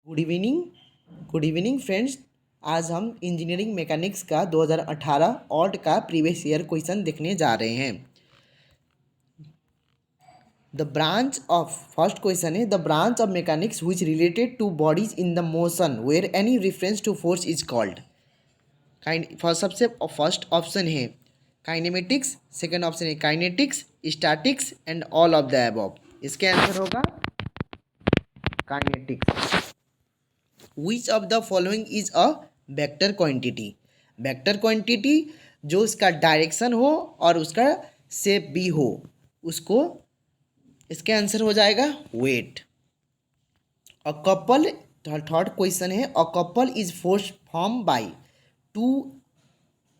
Good evening good evening friends. आज हम engineering mechanics का 2018 ऑल्ट का प्रीवियस ईयर क्वेश्चन देखने जा रहे हैं। The branch of first question है, the branch of mechanics which related to bodies in the motion where any reference to force is called. सबसे फर्स्ट ऑप्शन है kinematics, second option है kinetics, statics and all of the above. इसका answer होगा kinetics. Which of the following is a vector quantity. Vector quantity जो इसका direction हो और उसका शेप भी हो, उसको इसका आंसर हो जाएगा weight. A couple, third question है, a couple is force form by two,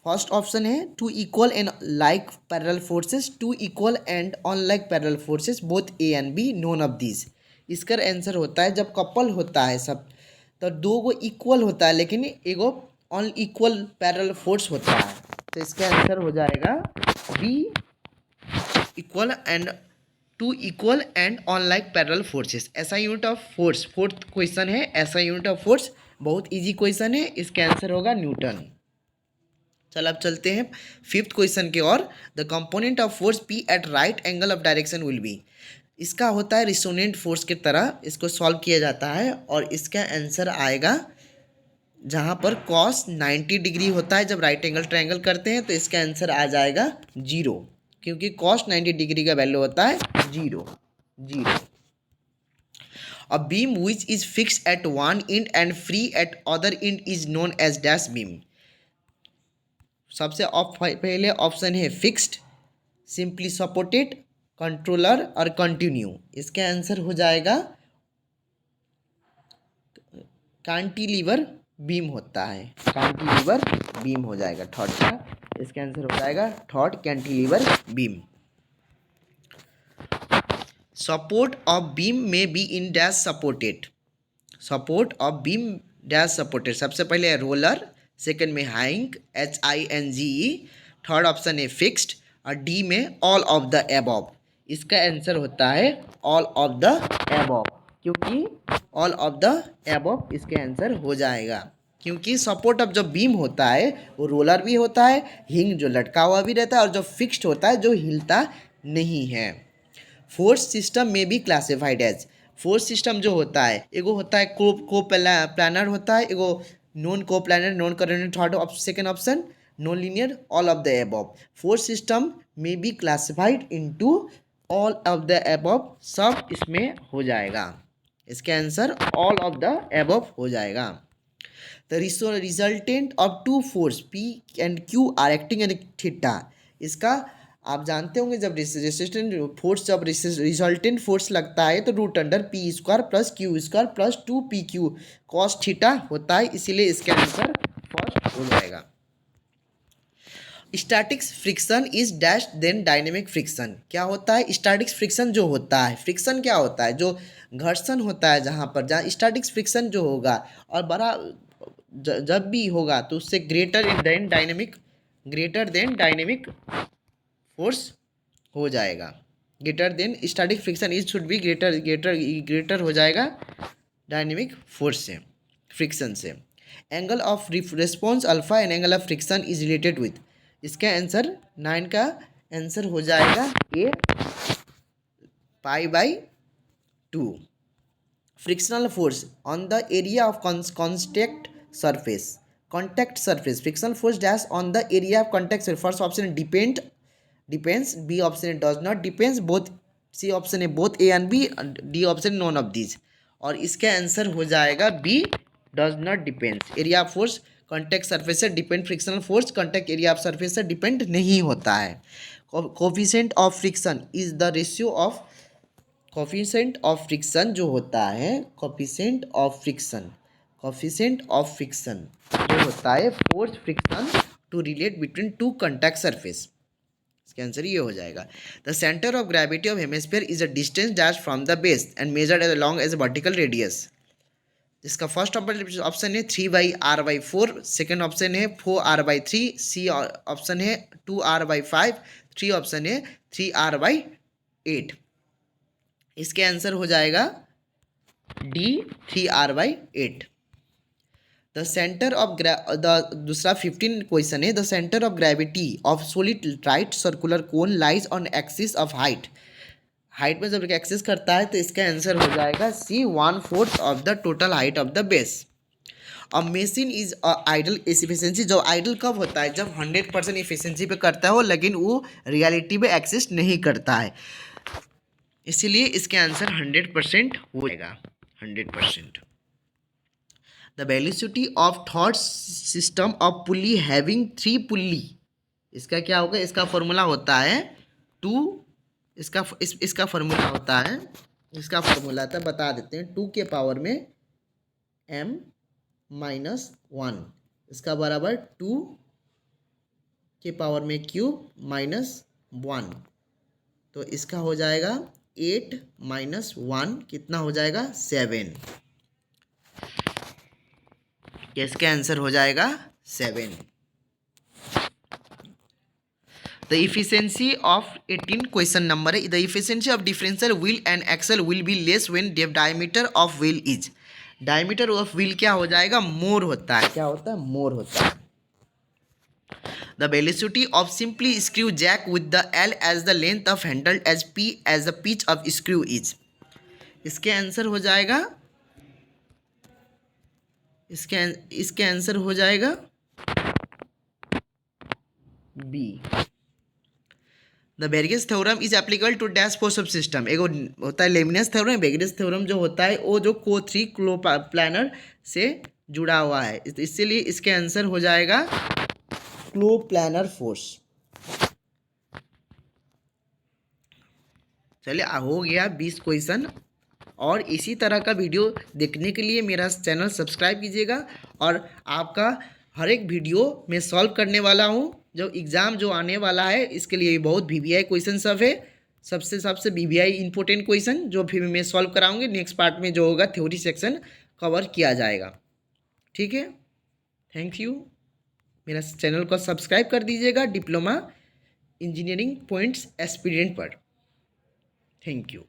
first option है two equal and like parallel forces, two equal and unlike parallel forces both A and B, none of this. इसका answer होता है जब couple होता है सब तो दो गो इक्वल होता है लेकिन एगो अनइक्वल पैरेलल फोर्स होता है, तो इसका आंसर हो जाएगा B, equal and two equal and unlike parallel forces. SI unit of force fourth question है, ऐसा यूनिट ऑफ फोर्स बहुत इजी क्वेश्चन है, इसका आंसर होगा न्यूटन। चल अब चलते हैं फिफ्थ क्वेश्चन की ओर। The component of force P at right angle of direction will be. इसका होता है रिसोनेंट फोर्स की तरह इसको सॉल्व किया जाता है और इसका आंसर आएगा जहाँ पर कॉस 90 डिग्री होता है जब राइट एंगल ट्रायंगल करते हैं, तो इसका आंसर आ जाएगा 0, क्योंकि कॉस 90 डिग्री का वैल्यू होता है 0। A beam which is fix at one end and free at other end is known as dash beam. सबसे पहले ऑप्शन है फिक्स्ड, सिंपली सपोर्टेड, कंट्रोलर और कंटिन्यू। इसका आंसर हो जाएगा कैंटिलीवर बीम होता है, कैंटिलीवर बीम हो जाएगा थर्ड का। इसका आंसर हो जाएगा third cantilever beam. Support of beam में be in dash supported, support of beam dash supported. सबसे पहले है रोलर, सेकंड में हैंग HINGE, थर्ड ऑप्शन है फिक्स्ड और डी में ऑल ऑफ द एबव। इसका आंसर होता है ऑल ऑफ द एबव, क्योंकि ऑल ऑफ द एबव इसका आंसर हो जाएगा, क्योंकि सपोर्ट ऑफ जो बीम होता है वो रोलर भी होता है, हिंग जो लटका हुआ भी रहता है, और जो फिक्स्ड होता है जो हिलता नहीं है। फोर्स सिस्टम में भी क्लासिफाइड एज, फोर्स सिस्टम जो होता है एगो होता है को प्लानर होता है, एगो non coplanar, non concurrent, third second option non linear, all of the above. Force system में be classified into all of the above, सब इसमें हो जाएगा। इसका answer all of the above हो जाएगा। The resultant of two force P and Q are acting an theta. इसका आप जानते होंगे जब रेसिस्टेंट फोर्स, जब रिजल्टेंट फोर्स लगता है तो root under P² plus Q² plus 2PQ cos theta होता है, इसीलिए इसका आंसर फर्स्ट हो जाएगा। Statics friction is dash then dynamic friction. क्या होता है स्टैटिक्स फ्रिक्शन? जो होता है फ्रिक्शन क्या होता है, जो घर्षण होता है जहाँ पर, जहाँ स्टैटिक्स फ्रिक्शन जो होगा और बड़ा जब भी होगा तो उससे ग्रेटर देन डायनेमिक फोर्स हो जाएगा। Greater than static friction is should be greater हो जाएगा डायनेमिक फोर्स से, फ्रिक्शन से। Angle of response alpha and angle of friction is related with. इसका आंसर 9 का आंसर हो जाएगा A, π/2। Frictional force on the area of contact surface, frictional force dash on the area of contact surface. First option depends, B option does not depends, both C option है both A and B, D option none of this. और इसका answer हो जाएगा B, does not depends. Area of force contact surface से depend, frictional force contact area of surface से depend नहीं होता है। Coefficient of friction is the ratio of, coefficient of friction जो होता है, कोफिशिएंट ऑफ फ्रिक्शन जो होता है force friction to relate between two contact surface. इसका आंसर ये हो जाएगा। The centre of gravity of hemisphere is a distance dash from the base and measured as long as vertical radius. इसका first option है 3/r/4, second option है 4r/3, सी option है 2r/5, three option है 3r/8। इसके answer हो जाएगा D3R/8। The centre of दूसरा 15 question है, the centre of gravity of solid right circular cone lies on axis of height. Height में जब एक्सिस करता है तो इसका आंसर हो जाएगा C 1/4 of the total height of the base. A machine is ideal efficiency, जो आइडल कब होता है, जब 100% एफिशिएंसी पे करता हो लेकिन वो रियलिटी में एक्सिस्ट नहीं करता है, इसीलिए इसके आंसर 100% हो जाएगा 100%। The velocity of thought system of pulley having 3 पुली, इसका क्या होगा, इसका फॉर्मूला होता है 2, इसका फॉर्मूला होता है, इसका फॉर्मूला था बता देते हैं, 2 के पावर में m-1, इसका बराबर 2 के पावर में क्यूब -1, तो इसका हो जाएगा 8 - 1 कितना हो जाएगा 7, इसका आंसर हो जाएगा 7। The efficiency of 18 question number है, the efficiency of differential wheel and axle will be less when diameter of wheel is, diameter of wheel क्या हो जाएगा, मोर होता है, क्या होता है, मोर होता है। The velocity of simply screw jack with the L as the length of handle as P as the pitch of screw is, इसके आंसर हो जाएगा, इसके आंसर हो जाएगा B। The various theorem is applicable to dash force of system, एक होता है luminous theorem, बेरियस theorem जो होता है वो जो को3 क्लो प्लानर से जुड़ा हुआ है, इसीलिए इसके आंसर हो जाएगा क्लो प्लानर फोर्स। चलिए हो गया 20 क्वेश्चन, और इसी तरह का वीडियो देखने के लिए मेरा चैनल सब्सक्राइब कीजिएगा, और आपका हर एक वीडियो मैं सॉल्व करने वाला हूँ, जो एग्ज़ाम जो आने वाला है इसके लिए बहुत VVI क्वेश्चन सब है, सबसे VVI इंपॉर्टेंट क्वेश्चन जो फिर मैं सॉल्व कराऊंगी, नेक्स्ट पार्ट में जो होगा थ्योरी सेक्शन कवर किया जाएगा, ठीक है। थैंक यू, मेरा चैनल को सब्सक्राइब कर दीजिएगा डिप्लोमा इंजीनियरिंग पॉइंट्स एस्पिरेंट पर। Thank you.